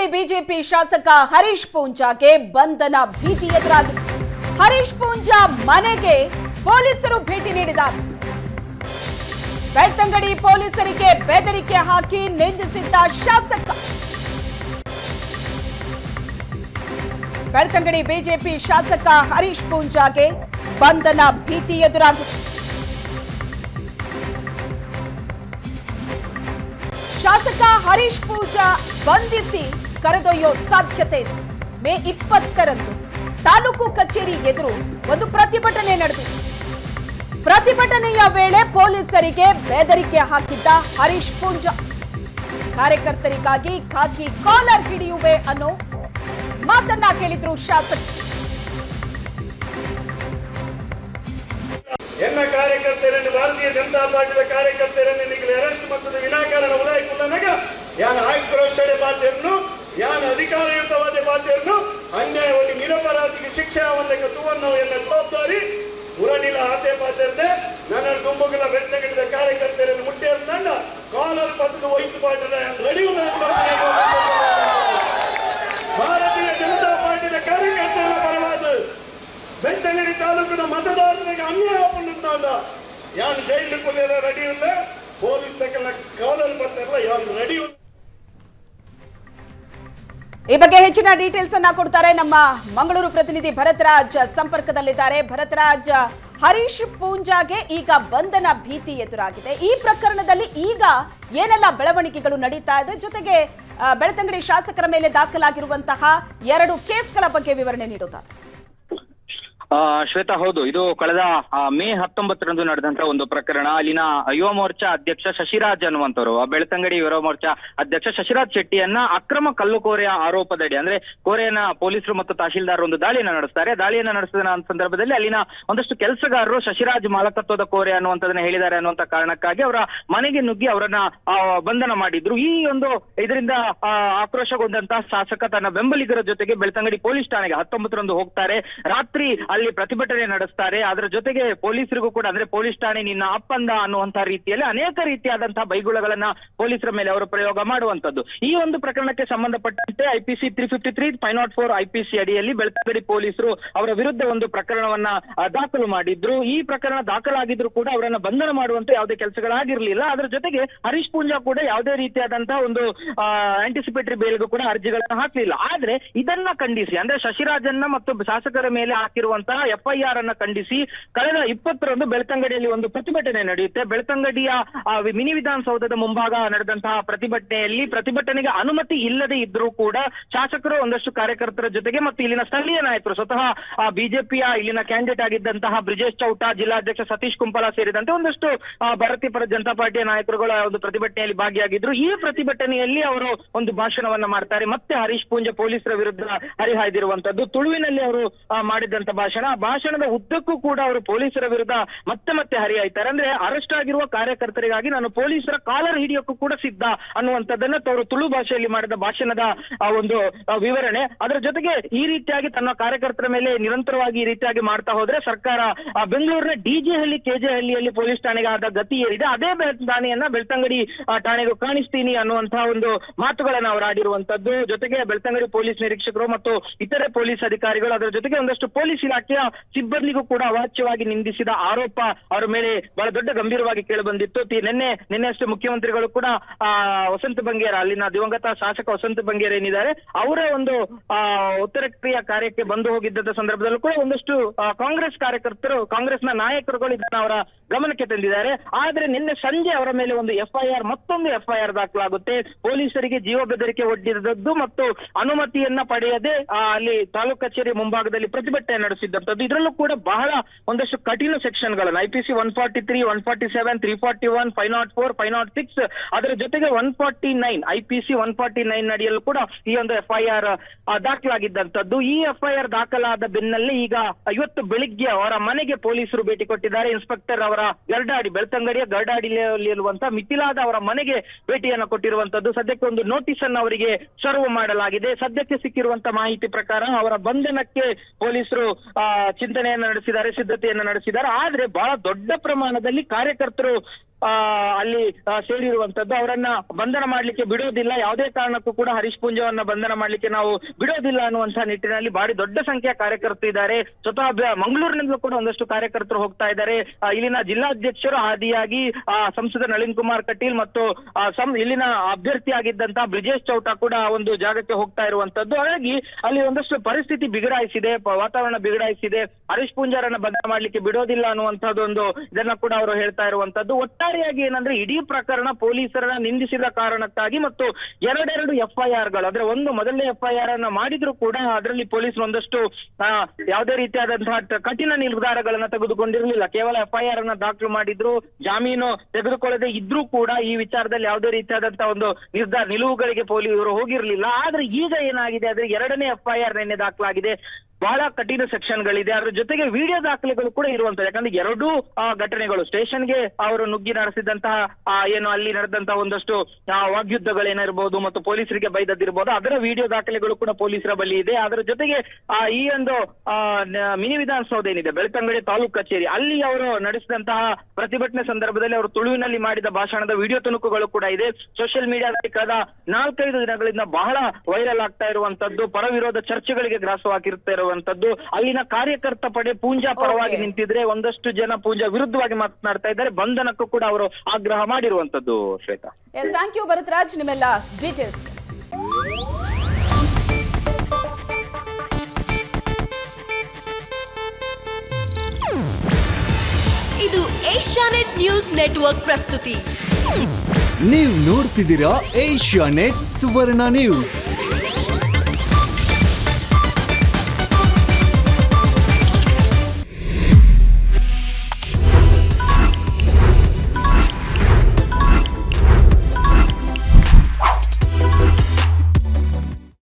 Belthangady BJP ಶಾಸಕ ಹರೀಶ್ ಪೂಂಜಾಗೆ ಬಂಧನ ಭೀತಿ ಎದುರಾಗಿದೆ. ಹರೀಶ್ ಪೂಂಜಾ ಮನೆಗೆ ಪೊಲೀಸರು ಭೇಟಿ ನೀಡಿದ್ದಾರೆ. ಬೆಳ್ತಂಗಡಿ ಪೊಲೀಸರಿಗೆ ಬೆದರಿಕೆ ಹಾಕಿ ನಿಂದಿಸಿದ್ದ ಶಾಸಕ. ಬೆಳ್ತಂಗಡಿ ಬಿಜೆಪಿ ಶಾಸಕ ಹರೀಶ್ ಪೂಂಜಾಗೆ ಬಂಧನ ಭೀತಿ ಎದುರಾಗಿದೆ. ಶಾಸಕ ಹರೀಶ್ ಪೂಂಜಾ ಬಂಧಿಸಿ ಕರೆದೊಯ್ಯೋ ಸಾಧ್ಯತೆ ಇದೆ. ಮೇ 20ರಂದು ತಾಲೂಕು ಕಚೇರಿ ಎದುರು ಒಂದು ಪ್ರತಿಭಟನೆ ನಡೆದಿದೆ. ಪ್ರತಿಭಟನೆಯ ವೇಳೆ ಪೊಲೀಸರಿಗೆ ಬೆದರಿಕೆ ಹಾಕಿದ್ದ ಹರೀಶ್ ಪೂಂಜಾ ಕಾರ್ಯಕರ್ತರಿಗಾಗಿ ಖಾಕಿ ಕಾಲರ್ ಹಿಡಿಯುವೆ ಅನ್ನೋ ಮಾತನ್ನ ಹೇಳಿದ್ರು ಶಾಸಕ. ಎನ್ನ ಕಾರ್ಯಕರ್ತರನ್ನು ಭಾರತೀಯ ಜನತಾ ಪಾರ್ಟಿಯ ಕಾರ್ಯಕರ್ತರನ್ನು ನಿಗಲಿ ಅರೆಸ್ಟ್ ಮತ್ತು ವಿನಾಕಾರಣ ಉಲಾಯಿಕೊಳ್ಳನಾಗ ಯಾನ ಆಕ್ರೋಶಡೆ ಬಾಧ್ಯರನ್ನು ಯಾನ ಅಧಿಕಾರಯುತವಾದ ಬಾಧ್ಯರನ್ನು ಅನ್ಯಾಯವಾಗಿ ನಿರಪರಾಧಿಗೆ ಶಿಕ್ಷೆ ಅವನಕ್ಕೆ ತುವನ್ನು ಎನ್ನ ಜವಾಬ್ದಾರಿ ಉರನಿಲ ಆತೆ ಬಾಧ್ಯರದೆ ನನ್ನ ದುಂಬುಗಳ ಬೆಳ್ತಂಗಡಿದ ಕಾರ್ಯಕರ್ತರನ್ನು ಮುಟ್ಟೇರ್ನಲ್ಲ ಕಾಲರ್ ಪಕ್ಕದ ವೈದ್ಯ ಪಾಠದ ರೆಡಿ ಭಾರತೀಯ ಜನತಾ ಪಾರ್ಟಿಯ ಕಾರ್ಯಕರ್ತರ ಪರವಾದ ಬೆಳ್ತಂಗಡಿ ತಾಲೂಕಿನ ಮತದಾರರಿಗೆ ಅನ್ಯಾಯ ಪಂಡ ಯಾರು ಜೈಲು ಕೊಲ್ಲ ರೆಡಿ ಇಲ್ಲ ಪೊಲೀಸ್ ತಕ್ಕ ಕಾಲಲ್ಲಿ ಬರ್ತಾರಲ್ಲ ಯಾರು ರೆಡಿ. ಈ ಬಗ್ಗೆ ಹೆಚ್ಚಿನ ಡೀಟೇಲ್ಸ್ ಅನ್ನ ಕೊಡ್ತಾರೆ ನಮ್ಮ ಮಂಗಳೂರು ಪ್ರತಿನಿಧಿ ಭರತರಾಜ್ ಸಂಪರ್ಕದಲ್ಲಿದ್ದಾರೆ. ಭರತರಾಜ್, ಹರೀಶ್ ಪೂಂಜಾಗೆ ಈಗ ಬಂಧನ ಭೀತಿ ಎದುರಾಗಿದೆ. ಈ ಪ್ರಕರಣದಲ್ಲಿ ಈಗ ಏನೆಲ್ಲ ಬೆಳವಣಿಗೆಗಳು ನಡೀತಾ ಇದೆ, ಜೊತೆಗೆ ಬೆಳ್ತಂಗಡಿ ಶಾಸಕರ ಮೇಲೆ ದಾಖಲಾಗಿರುವಂತಹ 2 ಕೇಸ್ಗಳ ಬಗ್ಗೆ ವಿವರಣೆ ನೀಡೋದಾದ್ರೆ? ಶ್ವೇತಾ, ಹೌದು, ಇದು ಕಳೆದ ಮೇ 19ರಂದು ನಡೆದಂತ ಒಂದು ಪ್ರಕರಣ. ಅಲ್ಲಿನ ಯುವ ಮೋರ್ಚಾ ಅಧ್ಯಕ್ಷ ಶಶಿರಾಜ್ ಅನ್ನುವಂಥವ್ರು, ಬೆಳ್ತಂಗಡಿ ಯುವ ಮೋರ್ಚಾ ಅಧ್ಯಕ್ಷ ಶಶಿರಾಜ್ ಶೆಟ್ಟಿಯನ್ನ ಅಕ್ರಮ ಕಲ್ಲುಕೋರೆಯ ಆರೋಪದಡಿ ಅಂದ್ರೆ ಕೋರೆಯನ್ನ ಪೊಲೀಸರು ಮತ್ತು ತಹಶೀಲ್ದಾರ್ ಒಂದು ದಾಳಿಯನ್ನ ನಡೆಸ್ತಾರೆ. ದಾಳಿಯನ್ನ ನಡೆಸಿದ ಸಂದರ್ಭದಲ್ಲಿ ಅಲ್ಲಿನ ಒಂದಷ್ಟು ಕೆಲಸಗಾರರು ಶಶಿರಾಜ್ ಮಾಲಕತ್ವದ ಕೋರೆ ಅನ್ನುವಂಥದನ್ನ ಹೇಳಿದ್ದಾರೆ ಅನ್ನುವಂತ ಕಾರಣಕ್ಕಾಗಿ ಅವರ ಮನೆಗೆ ನುಗ್ಗಿ ಅವರನ್ನ ಬಂಧನ ಮಾಡಿದ್ರು. ಈ ಒಂದು ಇದರಿಂದ ಆಕ್ರೋಶಗೊಂಡಂತಹ ಶಾಸಕ ತನ್ನ ಬೆಂಬಲಿಗರ ಜೊತೆಗೆ ಬೆಳ್ತಂಗಡಿ ಪೊಲೀಸ್ ಠಾಣೆಗೆ 19ರಂದು ಹೋಗ್ತಾರೆ. ರಾತ್ರಿ ಅಲ್ಲಿ ಪ್ರತಿಭಟನೆ ನಡೆಸ್ತಾರೆ. ಅದರ ಜೊತೆಗೆ ಪೊಲೀಸರಿಗೂ ಕೂಡ ಅಂದ್ರೆ ಪೊಲೀಸ್ ಠಾಣೆ ನಿನ್ನ ಅಪ್ಪಂದ ಅನ್ನುವಂತಹ ರೀತಿಯಲ್ಲಿ ಅನೇಕ ರೀತಿಯಾದಂತಹ ಬೈಗುಳಗಳನ್ನ ಪೊಲೀಸರ ಮೇಲೆ ಅವರು ಪ್ರಯೋಗ ಮಾಡುವಂತದ್ದು. ಈ ಒಂದು ಪ್ರಕರಣಕ್ಕೆ ಸಂಬಂಧಪಟ್ಟಂತೆ IPC 353 504 IPC ಅಡಿಯಲ್ಲಿ ಬೆಳ್ತಂಗಡಿ ಪೊಲೀಸರು ಅವರ ವಿರುದ್ಧ ಒಂದು ಪ್ರಕರಣವನ್ನ ದಾಖಲು ಮಾಡಿದ್ರು. ಈ ಪ್ರಕರಣ ದಾಖಲಾಗಿದ್ರು ಕೂಡ ಅವರನ್ನ ಬಂಧನ ಮಾಡುವಂತ ಯಾವುದೇ ಕೆಲಸಗಳಾಗಿರ್ಲಿಲ್ಲ. ಅದರ ಜೊತೆಗೆ ಹರೀಶ್ ಪೂಂಜಾ ಕೂಡ ಯಾವುದೇ ರೀತಿಯಾದಂತಹ ಒಂದು ಆಂಟಿಸಿಪೇಟರಿ ಬೇಲ್ಗೂ ಕೂಡ ಅರ್ಜಿಗಳನ್ನ ಹಾಕಲಿಲ್ಲ. ಆದ್ರೆ ಇದನ್ನ ಖಂಡಿಸಿ ಅಂದ್ರೆ ಶಶಿರಾಜನ್ನ ಮತ್ತು ಶಾಸಕರ ಮೇಲೆ ಹಾಕಿರುವಂತಹ FIR ಅನ್ನ ಖಂಡಿಸಿ ಕಳೆದ 20ರಂದು ಬೆಳ್ತಂಗಡಿಯಲ್ಲಿ ಒಂದು ಪ್ರತಿಭಟನೆ ನಡೆಯುತ್ತೆ. ಬೆಳ್ತಂಗಡಿಯ ಮಿನಿ ವಿಧಾನಸೌಧದ ಮುಂಭಾಗ ನಡೆದಂತಹ ಪ್ರತಿಭಟನೆಗೆ ಅನುಮತಿ ಇಲ್ಲದೆ ಇದ್ರೂ ಕೂಡ ಶಾಸಕರು ಒಂದಷ್ಟು ಕಾರ್ಯಕರ್ತರ ಜೊತೆಗೆ ಮತ್ತು ಇಲ್ಲಿನ ಸ್ಥಳೀಯ ನಾಯಕರು ಸ್ವತಃ ಬಿಜೆಪಿಯ ಇಲ್ಲಿನ ಕ್ಯಾಂಡಿಡೇಟ್ ಆಗಿದ್ದಂತಹ ಬ್ರಿಜೇಶ್ ಚೌಟಾ, ಜಿಲ್ಲಾಧ್ಯಕ್ಷ ಸತೀಶ್ ಕುಂಪಲ ಸೇರಿದಂತೆ ಒಂದಷ್ಟು ಭಾರತೀಯ ಜನತಾ ಪಾರ್ಟಿಯ ನಾಯಕರುಗಳ ಒಂದು ಪ್ರತಿಭಟನೆಯಲ್ಲಿ ಭಾಗಿಯಾಗಿದ್ರು. ಈ ಪ್ರತಿಭಟನೆಯಲ್ಲಿ ಅವರು ಒಂದು ಭಾಷಣವನ್ನ ಮಾಡ್ತಾರೆ. ಮತ್ತೆ ಹರೀಶ್ ಪೂಂಜಾ ಪೊಲೀಸರ ವಿರುದ್ಧ ಹರಿಹಾಯ್ದಿರುವಂತದ್ದು. ತುಳುವಿನಲ್ಲಿ ಅವರು ಮಾಡಿದಂತ ಭಾಷಣದ ಉದ್ದಕ್ಕೂ ಕೂಡ ಅವರು ಪೊಲೀಸರ ವಿರುದ್ಧ ಮತ್ತೆ ಹರಿಯಾಯ್ತಾರೆ. ಅಂದ್ರೆ ಅರೆಸ್ಟ್ ಆಗಿರುವ ಕಾರ್ಯಕರ್ತರಿಗಾಗಿ ನಾನು ಪೊಲೀಸರ ಕಾಲರ್ ಹಿಡಿಯೋಕ್ಕೂ ಕೂಡ ಸಿದ್ಧ ಅನ್ನುವಂಥದ್ದನ್ನ ಅವರು ತುಳು ಭಾಷೆಯಲ್ಲಿ ಮಾಡಿದ ಭಾಷಣದ ಒಂದು ವಿವರಣೆ. ಅದರ ಜೊತೆಗೆ ಈ ರೀತಿಯಾಗಿ ತನ್ನ ಕಾರ್ಯಕರ್ತರ ಮೇಲೆ ನಿರಂತರವಾಗಿ ಈ ರೀತಿಯಾಗಿ ಮಾಡ್ತಾ ಹೋದ್ರೆ ಸರ್ಕಾರ ಬೆಂಗಳೂರಿನ DJ ಹಳ್ಳಿ KJ ಹಳ್ಳಿಯಲ್ಲಿ ಪೊಲೀಸ್ ಠಾಣೆಗೆ ಆದ ಗತಿ ಏರಿದೆ, ಅದೇ ದಾನಿಯನ್ನ ಬೆಳ್ತಂಗಡಿ ಠಾಣೆಗೂ ಕಾಣಿಸ್ತೀನಿ ಅನ್ನುವಂತಹ ಒಂದು ಮಾತುಗಳನ್ನ ಅವರು ಆಡಿರುವಂತದ್ದು. ಜೊತೆಗೆ ಬೆಳ್ತಂಗಡಿ ಪೊಲೀಸ್ ನಿರೀಕ್ಷಕರು ಮತ್ತು ಇತರೆ ಪೊಲೀಸ್ ಅಧಿಕಾರಿಗಳು, ಅದರ ಜೊತೆಗೆ ಒಂದಷ್ಟು ಪೊಲೀಸ್ ಇಲಾಖೆಯ ಸಿಬ್ಬಂದಿಗೂ ಕೂಡ ಅವಾಚ್ಯವಾಗಿ ನಿಂದಿಸಿದ ಆರೋಪ ಅವರ ಮೇಲೆ ಬಹಳ ದೊಡ್ಡ ಗಂಭೀರವಾಗಿ ಕೇಳಿಬಂದಿತ್ತು. ನಿನ್ನೆ ಅಷ್ಟೇ ಮುಖ್ಯಮಂತ್ರಿಗಳು ಕೂಡ ವಸಂತ ಬಂಗೇರ, ಅಲ್ಲಿನ ದಿವಂಗತ ಶಾಸಕ ವಸಂತ ಬಂಗೇರ ಏನಿದ್ದಾರೆ ಅವರ ಒಂದು ಉತ್ತರ ಕ್ರಿಯಾ ಕಾರ್ಯಕ್ಕೆ ಬಂದು ಹೋಗಿದ್ದ ಸಂದರ್ಭದಲ್ಲೂ ಕೂಡ ಒಂದಷ್ಟು ಕಾಂಗ್ರೆಸ್ನ ನಾಯಕರುಗಳು ಇದನ್ನ ಅವರ ಗಮನಕ್ಕೆ ತಂದಿದ್ದಾರೆ. ಆದ್ರೆ ನಿನ್ನೆ ಸಂಜೆ ಅವರ ಮೇಲೆ ಒಂದು ಮತ್ತೊಂದು FIR ದಾಖಲಾಗುತ್ತೆ. ಪೊಲೀಸರಿಗೆ ಜೀವ ಬೆದರಿಕೆ ಒಡ್ಡಿದದ್ದು ಮತ್ತು ಅನುಮತಿಯನ್ನ ಪಡೆಯದೆ ಅಲ್ಲಿ ತಾಲೂಕು ಕಚೇರಿ ಮುಂಭಾಗದಲ್ಲಿ ಪ್ರತಿಭಟನೆ ನಡೆಸಿದ್ದಂಥದ್ದು. ಇದರಲ್ಲೂ ಕೂಡ ಬಹಳ ಒಂದಷ್ಟು ಕಠಿಣ ಸೆಕ್ಷನ್ಗಳನ್ನು IPC 143, 147, 341, 504, 506 ಅದರ ಜೊತೆಗೆ 149 IPC 149 ಅಡಿಯಲ್ಲೂ ಕೂಡ ಈ ಒಂದು FIR ದಾಖಲಾಗಿದ್ದಂಥದ್ದು. ಈ FIR ದಾಖಲಾದ ಬೆನ್ನಲ್ಲೇ ಈಗ ಇವತ್ತು ಬೆಳಿಗ್ಗೆ ಅವರ ಮನೆಗೆ ಪೊಲೀಸರು ಭೇಟಿ ಕೊಟ್ಟಿದ್ದಾರೆ. ಇನ್ಸ್ಪೆಕ್ಟರ್ ಅವರ ಗರ್ಡಾಡಿ, ಬೆಳ್ತಂಗಡಿಯ ಗರ್ಡಾಡಿಯಲ್ಲಿರುವಂತಹ ಮಿಥಿಲಾದ ಅವರ ಮನೆಗೆ ಭೇಟಿಯನ್ನು ಕೊಟ್ಟಿರುವಂತದ್ದು. ಸದ್ಯಕ್ಕೆ ಒಂದು ನೋಟಿಸ್ ಅನ್ನು ಅವರಿಗೆ ಸರ್ವ್ ಮಾಡಲಾಗಿದೆ. ಸದ್ಯಕ್ಕೆ ಸಿಕ್ಕಿರುವಂತಹ ಮಾಹಿತಿ ಪ್ರಕಾರ ಅವರ ಬಂಧನಕ್ಕೆ ಪೊಲೀಸರು ಸಿದ್ಧತೆಯನ್ನು ನಡೆಸಿದ್ದಾರೆ. ಆದ್ರೆ ಬಹಳ ದೊಡ್ಡ ಪ್ರಮಾಣದಲ್ಲಿ ಕಾರ್ಯಕರ್ತರು ಅಲ್ಲಿ ಸೇರಿರುವಂತದ್ದು. ಅವರನ್ನ ಬಂಧನ ಮಾಡ್ಲಿಕ್ಕೆ ಬಿಡೋದಿಲ್ಲ, ಯಾವುದೇ ಕಾರಣಕ್ಕೂ ಕೂಡ ಹರೀಶ್ ಪೂಂಜಾವನ್ನ ಬಂಧನ ಮಾಡ್ಲಿಕ್ಕೆ ನಾವು ಬಿಡೋದಿಲ್ಲ ಅನ್ನುವಂತಹ ನಿಟ್ಟಿನಲ್ಲಿ ಭಾರಿ ದೊಡ್ಡ ಸಂಖ್ಯೆಯ ಕಾರ್ಯಕರ್ತರು ಇದ್ದಾರೆ. ಸ್ವತಃ ಮಂಗಳೂರಿನಿಂದಲೂ ಕೂಡ ಒಂದಷ್ಟು ಕಾರ್ಯಕರ್ತರು ಹೋಗ್ತಾ ಇದ್ದಾರೆ. ಇಲ್ಲಿನ ಜಿಲ್ಲಾಧ್ಯಕ್ಷರು ಆದಿಯಾಗಿ ಸಂಸದ ನಳಿನ್ ಕುಮಾರ್ ಕಟೀಲ್ ಮತ್ತು ಇಲ್ಲಿನ ಅಭ್ಯರ್ಥಿಯಾಗಿದ್ದಂತಹ ಬ್ರಿಜೇಶ್ ಚೌಟ ಕೂಡ ಒಂದು ಜಾಗಕ್ಕೆ ಹೋಗ್ತಾ ಇರುವಂತದ್ದು. ಹಾಗಾಗಿ ಅಲ್ಲಿ ಒಂದಷ್ಟು ಪರಿಸ್ಥಿತಿ ಬಿಗಡಾಯಿಸಿದೆ, ವಾತಾವರಣ ಬಿಗಡಾಯಿಸಿದೆ. ಹರೀಶ್ ಪೂಂಜಾರನ್ನ ಬಂಧನ ಮಾಡ್ಲಿಕ್ಕೆ ಬಿಡೋದಿಲ್ಲ ಅನ್ನುವಂಥದ್ದು ಒಂದು ಇದನ್ನ ಕೂಡ ಅವರು ಹೇಳ್ತಾ ಇರುವಂತದ್ದು. ಒಟ್ಟಾರೆಯಾಗಿ ಏನಂದ್ರೆ ಇಡೀ ಪ್ರಕರಣ ಪೊಲೀಸರನ್ನ ನಿಂದಿಸಿದ ಕಾರಣಕ್ಕಾಗಿ ಮತ್ತು ಎರಡೆರಡು FIR ಗಳು, ಅಂದ್ರೆ ಒಂದು ಮೊದಲನೇ FIR ಅನ್ನ ಮಾಡಿದ್ರು ಕೂಡ ಅದರಲ್ಲಿ ಪೊಲೀಸರು ಒಂದಷ್ಟು ಯಾವುದೇ ರೀತಿಯಾದಂತಹ ಕಠಿಣ ನಿರ್ಧಾರಗಳನ್ನ ತೆಗೆದುಕೊಂಡಿರಲಿಲ್ಲ. ಕೇವಲ FIR ಅನ್ನ ದಾಖಲು ಮಾಡಿದ್ರು, ಜಾಮೀನು ತೆಗೆದುಕೊಳ್ಳದೆ ಇದ್ರೂ ಕೂಡ ಈ ವಿಚಾರದಲ್ಲಿ ಯಾವುದೇ ರೀತಿಯಾದಂತಹ ಒಂದು ನಿಲುವುಗಳಿಗೆ ಪೊಲೀಸರು ಹೋಗಿರಲಿಲ್ಲ. ಆದ್ರೆ ಈಗ ಏನಾಗಿದೆ ಅಂದ್ರೆ ಎರಡನೇ FIR ನಿನ್ನೆ ದಾಖಲಾಗಿದೆ. ಬಹಳ ಕಠಿಣ ಸೆಕ್ಷನ್ಗಳಿದೆ, ಅದ್ರ ಜೊತೆಗೆ ವಿಡಿಯೋ ದಾಖಲೆಗಳು ಕೂಡ ಇರುವಂತದ್ದು. ಯಾಕಂದ್ರೆ ಎರಡೂ ಘಟನೆಗಳು ಸ್ಟೇಷನ್ಗೆ ಅವರು ನುಗ್ಗಿ ನಡೆಸಿದಂತಹ ಏನು ಅಲ್ಲಿ ನಡೆದಂತಹ ಒಂದಷ್ಟು ವಾಗ್ಯುದ್ಧಗಳೇನಿರ್ಬೋದು ಮತ್ತು ಪೊಲೀಸರಿಗೆ ಬೈದದ್ದಿರ್ಬೋದು, ಅದರ ವಿಡಿಯೋ ದಾಖಲೆಗಳು ಕೂಡ ಪೊಲೀಸರ ಬಳಿ ಇದೆ. ಅದರ ಜೊತೆಗೆ ಈ ಒಂದು ಮಿನಿ ವಿಧಾನಸೌಧ ಏನಿದೆ, ಬೆಳ್ತಂಗಡಿ ತಾಲೂಕು ಕಚೇರಿ, ಅಲ್ಲಿ ಅವರು ನಡೆಸಿದಂತಹ ಪ್ರತಿಭಟನೆ ಸಂದರ್ಭದಲ್ಲಿ ಅವರು ತುಳುವಿನಲ್ಲಿ ಮಾಡಿದ ಭಾಷಣದ ವಿಡಿಯೋ ತುಣುಕುಗಳು ಕೂಡ ಇದೆ. ಸೋಷಿಯಲ್ ಮೀಡಿಯಾದಲ್ಲಿ ಕಳೆದ 4-5 ದಿನಗಳಿಂದ ಬಹಳ ವೈರಲ್ ಆಗ್ತಾ ಇರುವಂತದ್ದು, ಪರ ವಿರೋಧ ಚರ್ಚೆಗಳಿಗೆ ಗ್ರಾಸವಾಗಿರ್ತಾ ಇರುವಂತದ್ದು. ಅಲ್ಲಿನ ಕಾರ್ಯಕರ್ತ ಪಡೆ ಪೂಂಜಾ ಪರವಾಗಿ ನಿಂತಿದ್ರೆ ಒಂದಷ್ಟು ಜನ ಪೂಂಜಾ ವಿರುದ್ಧವಾಗಿ ಮಾತನಾಡ್ತಾ ಇದ್ದಾರೆ. ಬಂಧನಕ್ಕೂ ಕೂಡ ಅವರು ಆಗ್ರಹ ಮಾಡಿರುವಂತದ್ದು. ಶ್ವೇತಾ, ಥ್ಯಾಂಕ್ ಯು ಭರತ್ರಾಜ್ ನಿಮ್ಮೆಲ್ಲ ಡೀಟೇಲ್ಸ್. ಇದು ಏಷ್ಯಾನೆಟ್ ನ್ಯೂಸ್ ನೆಟ್ವರ್ಕ್ ಪ್ರಸ್ತುತಿ. ನೀವು ನೋಡ್ತಿದ್ದೀರಾ ಏಷ್ಯಾನೆಟ್ ಸುವರ್ಣ ನ್ಯೂಸ್.